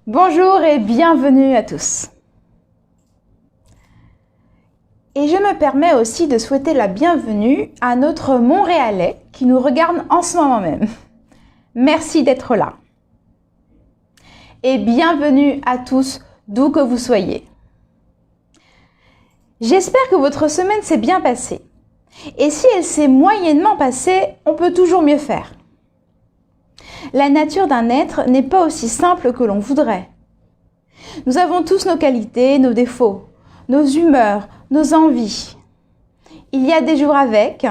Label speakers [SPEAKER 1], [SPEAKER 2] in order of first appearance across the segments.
[SPEAKER 1] Bonjour et bienvenue à tous. Et je me permets aussi de souhaiter la bienvenue à notre Montréalais qui nous regarde en ce moment même. Merci d'être là. Et bienvenue à tous, d'où que vous soyez. J'espère que votre semaine s'est bien passée. Et si elle s'est moyennement passée, on peut toujours mieux faire. La nature d'un être n'est pas aussi simple que l'on voudrait. Nous avons tous nos qualités, nos défauts, nos humeurs, nos envies. Il y a des jours avec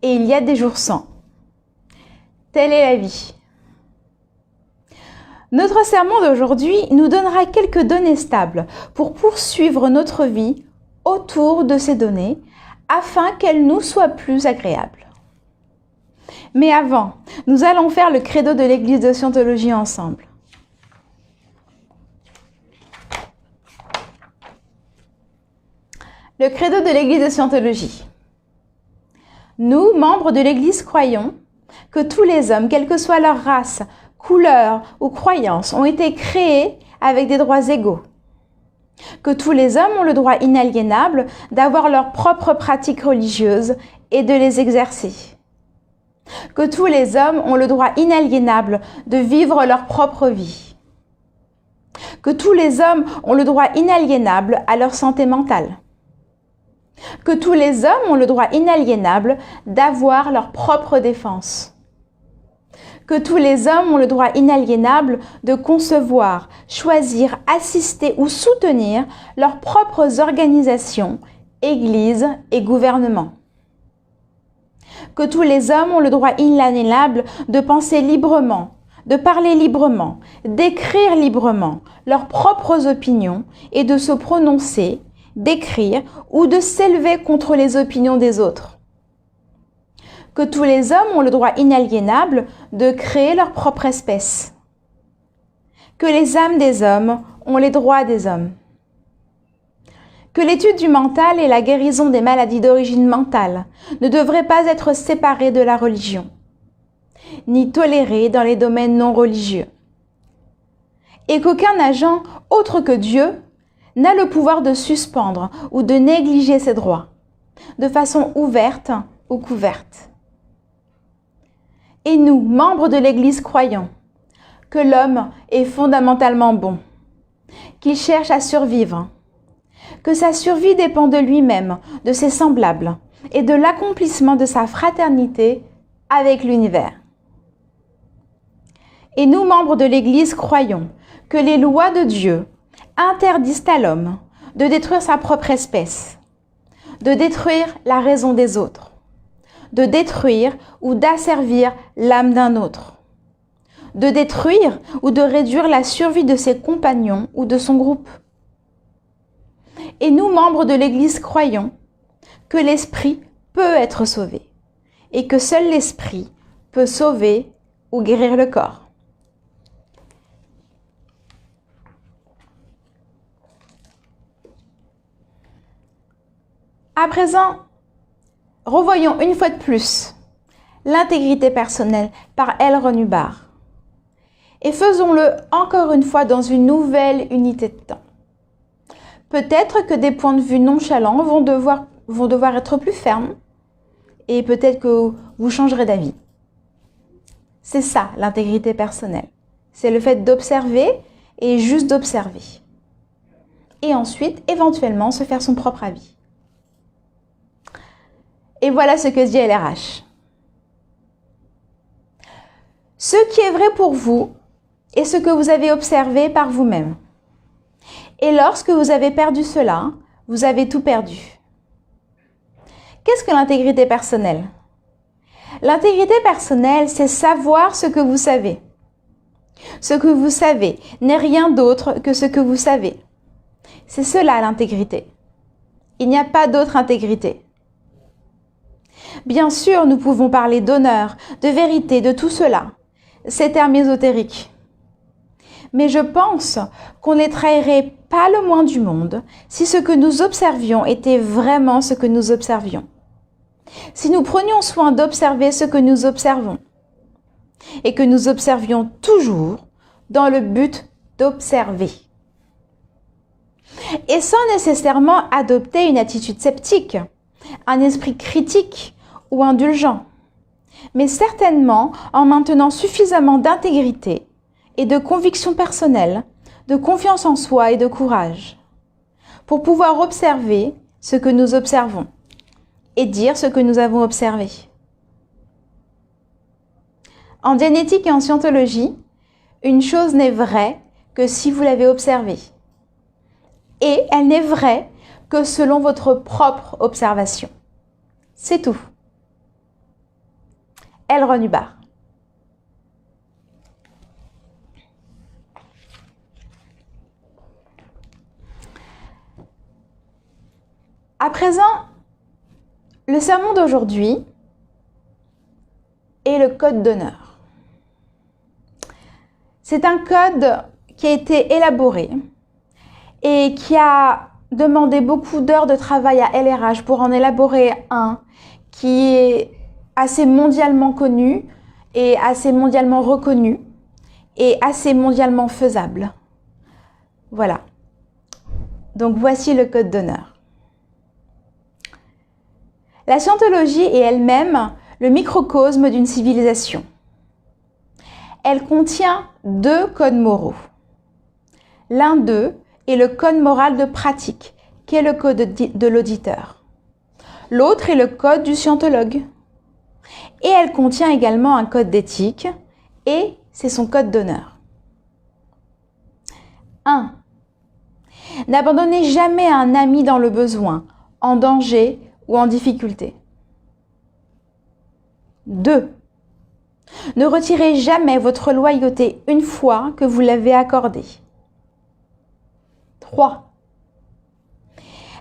[SPEAKER 1] et il y a des jours sans. Telle est la vie. Notre sermon d'aujourd'hui nous donnera quelques données stables pour poursuivre notre vie autour de ces données afin qu'elles nous soient plus agréables. Mais avant, nous allons faire le credo de l'Église de Scientologie ensemble. Le credo de l'Église de Scientologie. Nous, membres de l'Église, croyons que tous les hommes, quelle que soit leur race, couleur ou croyance, ont été créés avec des droits égaux. Que tous les hommes ont le droit inaliénable d'avoir leurs propres pratiques religieuses et de les exercer. Que tous les hommes ont le droit inaliénable de vivre leur propre vie. Que tous les hommes ont le droit inaliénable à leur santé mentale. Que tous les hommes ont le droit inaliénable d'avoir leur propre défense. Que tous les hommes ont le droit inaliénable de concevoir, choisir, assister ou soutenir leurs propres organisations, églises et gouvernements. Que tous les hommes ont le droit inaliénable de penser librement, de parler librement, d'écrire librement leurs propres opinions et de se prononcer, d'écrire ou de s'élever contre les opinions des autres. Que tous les hommes ont le droit inaliénable de créer leur propre espèce. Que les âmes des hommes ont les droits des hommes. Que l'étude du mental et la guérison des maladies d'origine mentale ne devraient pas être séparées de la religion, ni tolérées dans les domaines non religieux. Et qu'aucun agent autre que Dieu n'a le pouvoir de suspendre ou de négliger ses droits, de façon ouverte ou couverte. Et nous, membres de l'Église, croyons que l'homme est fondamentalement bon, qu'il cherche à survivre, que sa survie dépend de lui-même, de ses semblables et de l'accomplissement de sa fraternité avec l'univers. Et nous, membres de l'Église, croyons que les lois de Dieu interdisent à l'homme de détruire sa propre espèce, de détruire la raison des autres, de détruire ou d'asservir l'âme d'un autre, de détruire ou de réduire la survie de ses compagnons ou de son groupe. Et nous, membres de l'Église, croyons que l'esprit peut être sauvé et que seul l'esprit peut sauver ou guérir le corps. À présent, revoyons une fois de plus l'intégrité personnelle par L. Ron Hubbard. Et faisons-le encore une fois dans une nouvelle unité de temps. Peut-être que des points de vue nonchalants vont devoir être plus fermes et peut-être que vous changerez d'avis. C'est ça l'intégrité personnelle. C'est le fait d'observer et juste d'observer. Et ensuite, éventuellement, se faire son propre avis. Et voilà ce que dit LRH. Ce qui est vrai pour vous est ce que vous avez observé par vous-même. Et lorsque vous avez perdu cela, vous avez tout perdu. Qu'est-ce que l'intégrité personnelle? L'intégrité personnelle, c'est savoir ce que vous savez. Ce que vous savez n'est rien d'autre que ce que vous savez. C'est cela l'intégrité. Il n'y a pas d'autre intégrité. Bien sûr, nous pouvons parler d'honneur, de vérité, de tout cela. Ces termes ésotériques. Mais je pense qu'on ne les trahirait pas le moins du monde si ce que nous observions était vraiment ce que nous observions. Si nous prenions soin d'observer ce que nous observons et que nous observions toujours dans le but d'observer et sans nécessairement adopter une attitude sceptique, un esprit critique ou indulgent, mais certainement en maintenant suffisamment d'intégrité et de conviction personnelle, de confiance en soi et de courage pour pouvoir observer ce que nous observons et dire ce que nous avons observé. En dianétique et en scientologie, une chose n'est vraie que si vous l'avez observée. Et elle n'est vraie que selon votre propre observation. C'est tout. L. Ron Hubbard. À présent, le sermon d'aujourd'hui est le code d'honneur. C'est un code qui a été élaboré et qui a demandé beaucoup d'heures de travail à LRH pour en élaborer un qui est assez mondialement connu et assez mondialement reconnu et assez mondialement faisable. Voilà. Donc voici le code d'honneur. La scientologie est elle-même le microcosme d'une civilisation. Elle contient 2 codes moraux. L'un d'eux est le code moral de pratique, qui est le code de l'auditeur. L'autre est le code du scientologue. Et elle contient également un code d'éthique, et c'est son code d'honneur. 1. N'abandonnez jamais un ami dans le besoin, en danger ou en difficulté. 2. Ne retirez jamais votre loyauté une fois que vous l'avez accordée. 3.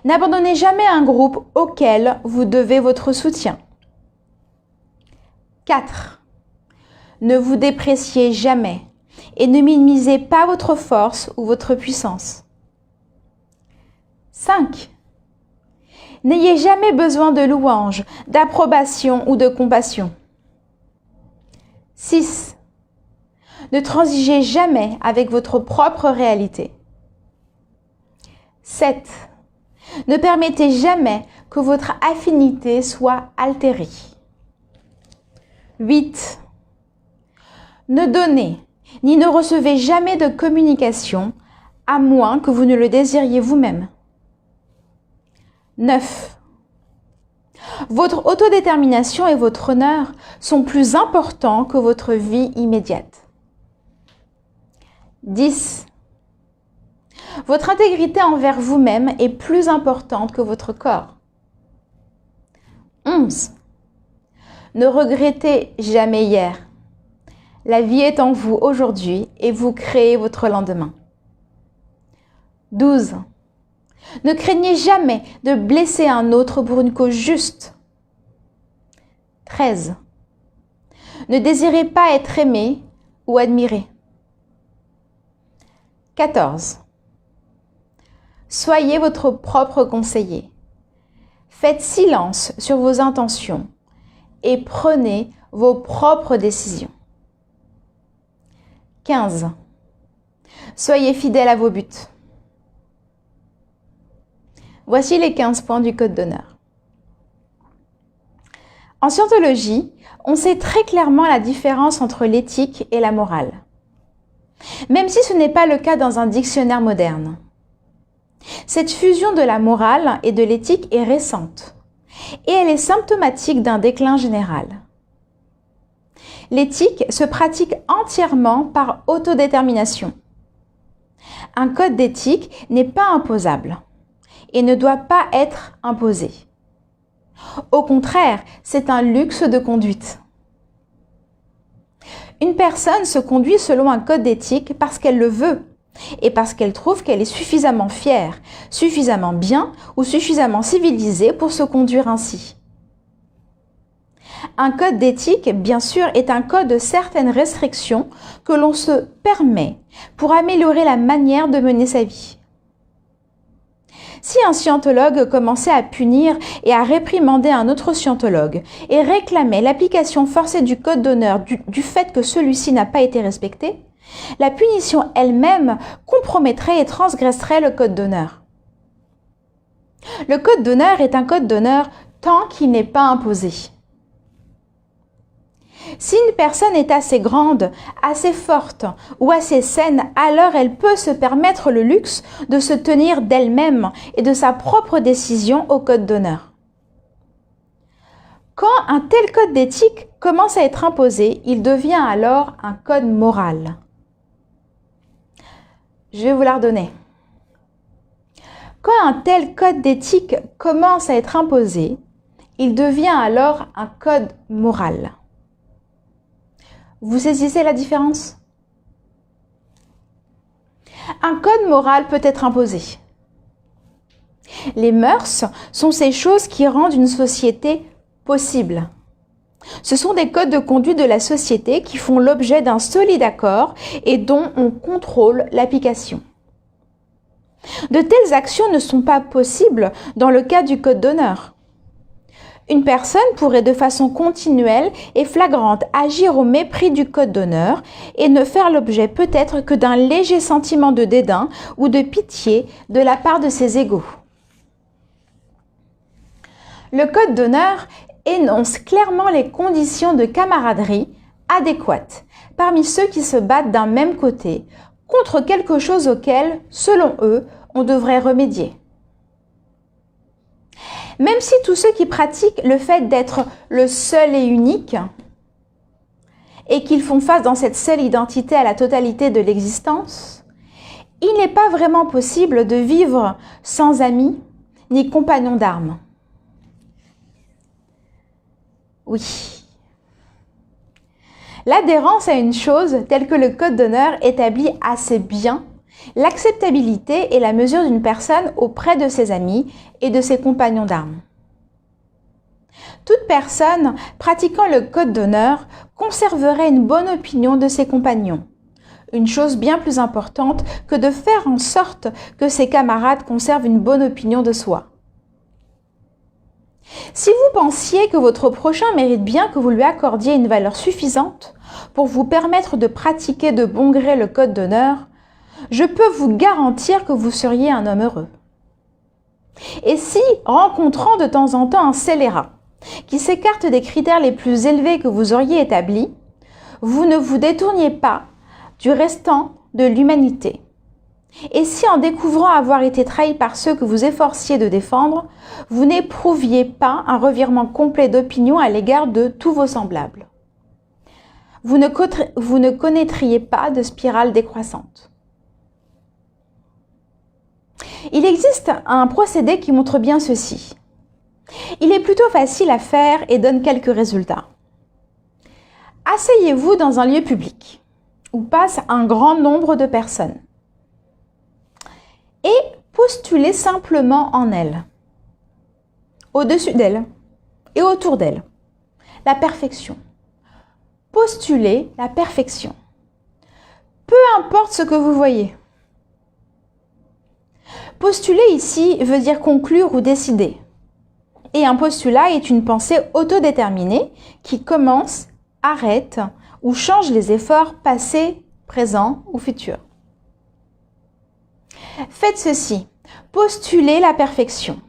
[SPEAKER 1] N'abandonnez jamais un groupe auquel vous devez votre soutien. 4. Ne vous dépréciez jamais et ne minimisez pas votre force ou votre puissance. 5. N'ayez jamais besoin de louanges, d'approbation ou de compassion. 6. Ne transigez jamais avec votre propre réalité. 7. Ne permettez jamais que votre affinité soit altérée. 8. Ne donnez ni ne recevez jamais de communication à moins que vous ne le désiriez vous-même. 9. Votre autodétermination et votre honneur sont plus importants que votre vie immédiate. 10. Votre intégrité envers vous-même est plus importante que votre corps. 11. Ne regrettez jamais hier. La vie est en vous aujourd'hui et vous créez votre lendemain. 12. Ne craignez jamais de blesser un autre pour une cause juste. 13. Ne désirez pas être aimé ou admiré. 14. Soyez votre propre conseiller. Faites silence sur vos intentions et prenez vos propres décisions. 15. Soyez fidèle à vos buts. Voici les 15 points du code d'honneur. En scientologie, on sait très clairement la différence entre l'éthique et la morale. Même si ce n'est pas le cas dans un dictionnaire moderne. Cette fusion de la morale et de l'éthique est récente et elle est symptomatique d'un déclin général. L'éthique se pratique entièrement par autodétermination. Un code d'éthique n'est pas imposable et ne doit pas être imposé. Au contraire, c'est un luxe de conduite. Une personne se conduit selon un code d'éthique parce qu'elle le veut et parce qu'elle trouve qu'elle est suffisamment fière, suffisamment bien ou suffisamment civilisée pour se conduire ainsi. Un code d'éthique, bien sûr, est un code de certaines restrictions que l'on se permet pour améliorer la manière de mener sa vie. Si un scientologue commençait à punir et à réprimander un autre scientologue et réclamait l'application forcée du code d'honneur du fait que celui-ci n'a pas été respecté, la punition elle-même compromettrait et transgresserait le code d'honneur. Le code d'honneur est un code d'honneur tant qu'il n'est pas imposé. Si une personne est assez grande, assez forte ou assez saine, alors elle peut se permettre le luxe de se tenir d'elle-même et de sa propre décision au code d'honneur. Quand un tel code d'éthique commence à être imposé, il devient alors un code moral. Je vais vous la redonner. Quand un tel code d'éthique commence à être imposé, il devient alors un code moral. Vous saisissez la différence? Un code moral peut être imposé. Les mœurs sont ces choses qui rendent une société possible. Ce sont des codes de conduite de la société qui font l'objet d'un solide accord et dont on contrôle l'application. De telles actions ne sont pas possibles dans le cas du code d'honneur. Une personne pourrait de façon continuelle et flagrante agir au mépris du code d'honneur et ne faire l'objet peut-être que d'un léger sentiment de dédain ou de pitié de la part de ses égaux. Le code d'honneur énonce clairement les conditions de camaraderie adéquates parmi ceux qui se battent d'un même côté contre quelque chose auquel, selon eux, on devrait remédier. Même si tous ceux qui pratiquent le fait d'être le seul et unique et qu'ils font face dans cette seule identité à la totalité de l'existence, il n'est pas vraiment possible de vivre sans amis ni compagnons d'armes. Oui. L'adhérence à une chose telle que le code d'honneur établit assez bien l'acceptabilité et la mesure d'une personne auprès de ses amis et de ses compagnons d'armes. Toute personne pratiquant le code d'honneur conserverait une bonne opinion de ses compagnons, une chose bien plus importante que de faire en sorte que ses camarades conservent une bonne opinion de soi. Si vous pensiez que votre prochain mérite bien que vous lui accordiez une valeur suffisante pour vous permettre de pratiquer de bon gré le code d'honneur, je peux vous garantir que vous seriez un homme heureux. Et si, rencontrant de temps en temps un scélérat qui s'écarte des critères les plus élevés que vous auriez établis, vous ne vous détourniez pas du restant de l'humanité. Et si en découvrant avoir été trahi par ceux que vous efforciez de défendre, vous n'éprouviez pas un revirement complet d'opinion à l'égard de tous vos semblables. Vous ne connaîtriez pas de spirale décroissante. Il existe un procédé qui montre bien ceci. Il est plutôt facile à faire et donne quelques résultats. Asseyez-vous dans un lieu public où passe un grand nombre de personnes et postulez simplement en elles, au-dessus d'elles et autour d'elles, la perfection. Postulez la perfection. Peu importe ce que vous voyez. Postuler ici veut dire conclure ou décider. Et un postulat est une pensée autodéterminée qui commence, arrête ou change les efforts passés, présents ou futurs. Faites ceci, postulez la perfection.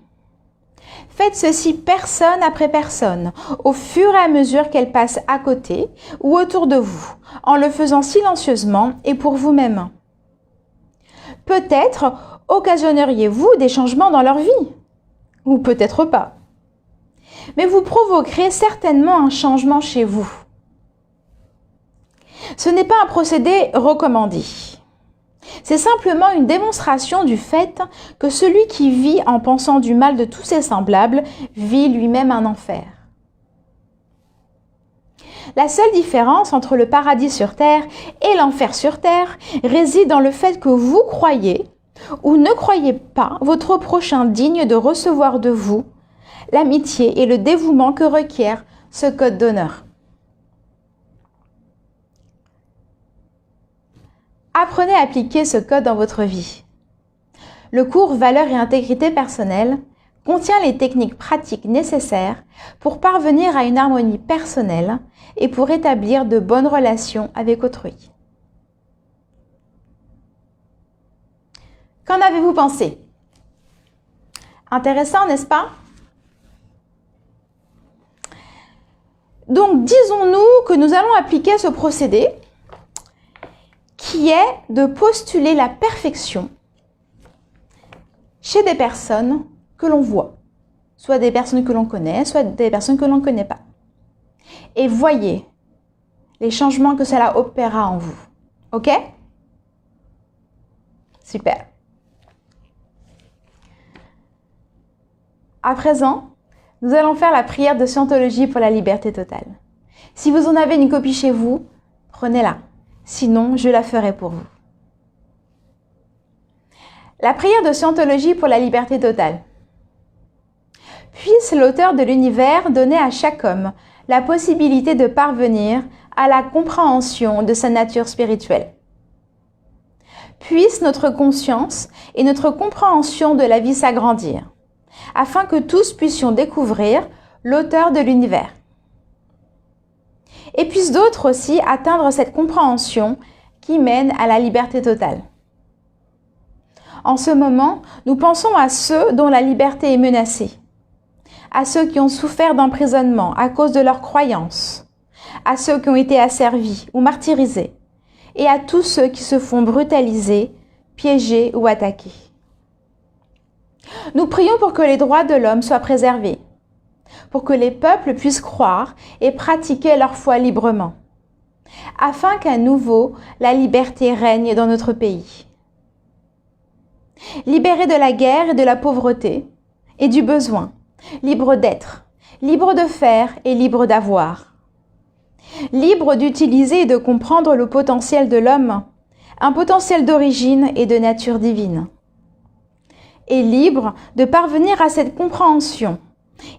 [SPEAKER 1] Faites ceci personne après personne, au fur et à mesure qu'elle passe à côté ou autour de vous, en le faisant silencieusement et pour vous-même. Peut-être occasionneriez-vous des changements dans leur vie, ou peut-être pas. Mais vous provoquerez certainement un changement chez vous. Ce n'est pas un procédé recommandé. C'est simplement une démonstration du fait que celui qui vit en pensant du mal de tous ses semblables vit lui-même un enfer. La seule différence entre le paradis sur terre et l'enfer sur terre réside dans le fait que vous croyez ou ne croyez pas votre prochain digne de recevoir de vous l'amitié et le dévouement que requiert ce code d'honneur. Apprenez à appliquer ce code dans votre vie. Le cours Valeurs et intégrité personnelle contient les techniques pratiques nécessaires pour parvenir à une harmonie personnelle et pour établir de bonnes relations avec autrui. Qu'en avez-vous pensé? Intéressant, n'est-ce pas? Donc, disons-nous que nous allons appliquer ce procédé qui est de postuler la perfection chez des personnes que l'on voit, soit des personnes que l'on connaît, soit des personnes que l'on ne connaît pas. Et voyez les changements que cela opérera en vous. Ok? Super. À présent, nous allons faire la prière de Scientologie pour la liberté totale. Si vous en avez une copie chez vous, prenez-la. Sinon, je la ferai pour vous. La prière de Scientologie pour la liberté totale. Puisse l'auteur de l'univers donner à chaque homme la possibilité de parvenir à la compréhension de sa nature spirituelle. Puisse notre conscience et notre compréhension de la vie s'agrandir, afin que tous puissions découvrir l'auteur de l'univers. Et puissent d'autres aussi atteindre cette compréhension qui mène à la liberté totale. En ce moment, nous pensons à ceux dont la liberté est menacée, à ceux qui ont souffert d'emprisonnement à cause de leurs croyances, à ceux qui ont été asservis ou martyrisés, et à tous ceux qui se font brutaliser, piéger ou attaquer. Nous prions pour que les droits de l'homme soient préservés, pour que les peuples puissent croire et pratiquer leur foi librement, afin qu'à nouveau la liberté règne dans notre pays. Libérés de la guerre et de la pauvreté et du besoin, libres d'être, libres de faire et libres d'avoir. Libres d'utiliser et de comprendre le potentiel de l'homme, un potentiel d'origine et de nature divine. Et libres de parvenir à cette compréhension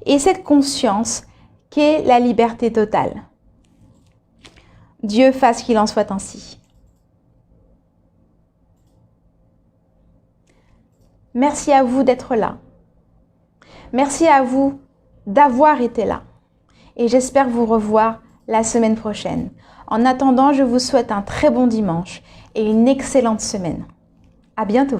[SPEAKER 1] et cette conscience qu'est la liberté totale. Dieu fasse qu'il en soit ainsi. Merci à vous d'être là. Merci à vous d'avoir été là. Et j'espère vous revoir la semaine prochaine. En attendant, je vous souhaite un très bon dimanche et une excellente semaine. À bientôt.